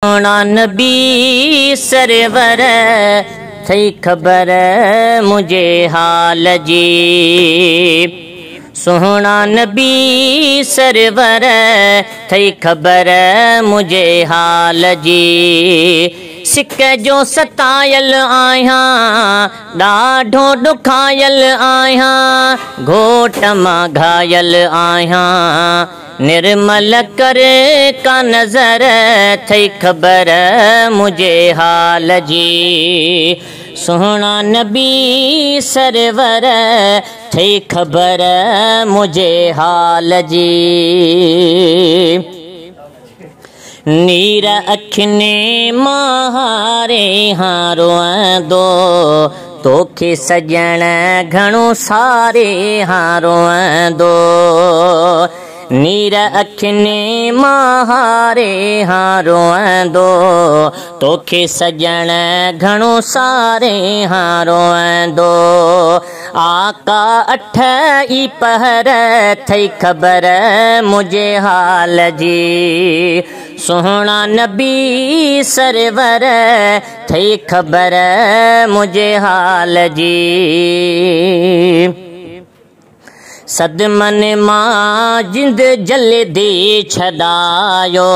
सोना नबी server थई खबर मुझे हाल जी। सोना नबी सरवर थई खबर मुझे हाल जी। सिक जो सतायल आहियां ॾाढो ॾुखायल आहियां, घोट मां घायल आहियां, निर्मल करे का नज़र थई खबर मुझे हाल जी। सोना नबी सरवर थई खबर मुझे हाल जी। नीर अखिने माहारे हारो दो तोखे सजण घणो सारे हारो दो। नीर अखिने माहारे हारो दो तोखे सजण घणो सारे हारो दो। आका अठ ई पहर थई खबर मुझे हाल जी। सोना नबी सरवर थई खबर मुझे हाल जी। सदमन मां जिंद जल्दी छॾायो,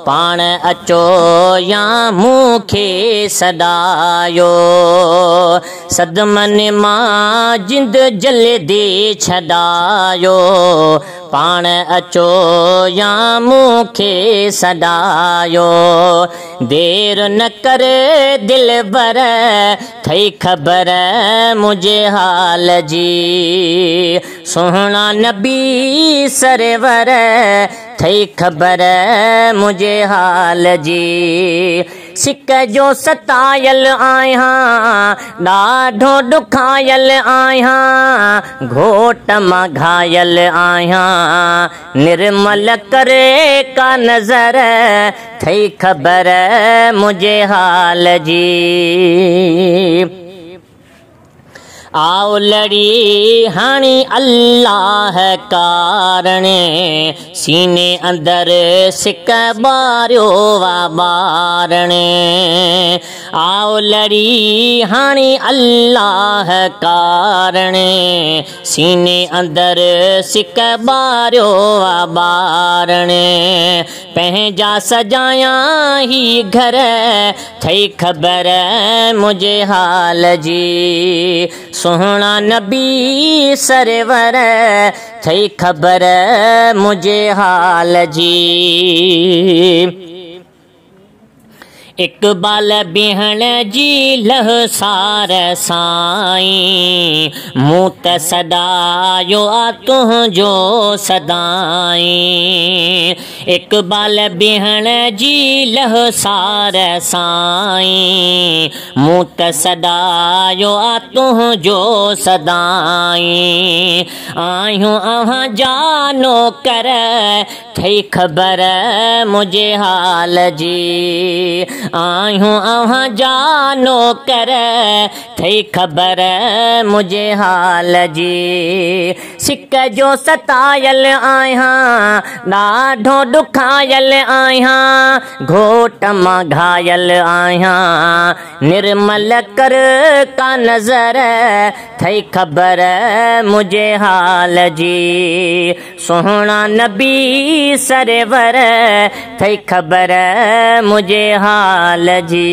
पाण अचो या मूंखे सॾायो। सदमन मां जिंद जल्दी छॾायो, पाण अचो या मूंखे सॾायो। देर न करे दिलबर थई खबर मुझे हाल जी। सोना नबी सरवर थई खबर मुझे हाल जी। सिक जो सतायल आहियां ॾाढो ॾुखायल आहियां, घोट मां घायल आहियां, निर्मल करे का नज़र थई खबर मुझे हाल जी। आओ लड़ी हाणी अल्लाह कारणे, सीने अंदर सिक बारियो वा बारणे। आओ लड़ी हाणी अल्लाह कारणे, सीने अंदर सिक बारियो वा बारणे। पंहिंजा सजाया ही घर थई खबर मुझे हाल जी। सोना नबी सरवर थई खबर मुझे हाल जी। इक़बाल बिहण जी लहसार साईं, मूं त सॾायो आ तुंहिंजो सदाईं। इक़बाल बिहण जी लहसार साईं, मूं त सॾायो आ तुंहिंजो सदाईं। आहियूं अव्हां जा नौकर थई खबर मुझे हाल जी। आहियूं अव्हां जा नौकर थई खबर मुझे हाल जी। सिक जो सतायल आहियां ॾाढो ॾुखायल आहियां, घोट मां घायल आहियां, निर्मल कर का नज़र थई खबर मुझे हाल जी। सोना नबी सरवर थई खबर मुझे हाल जी।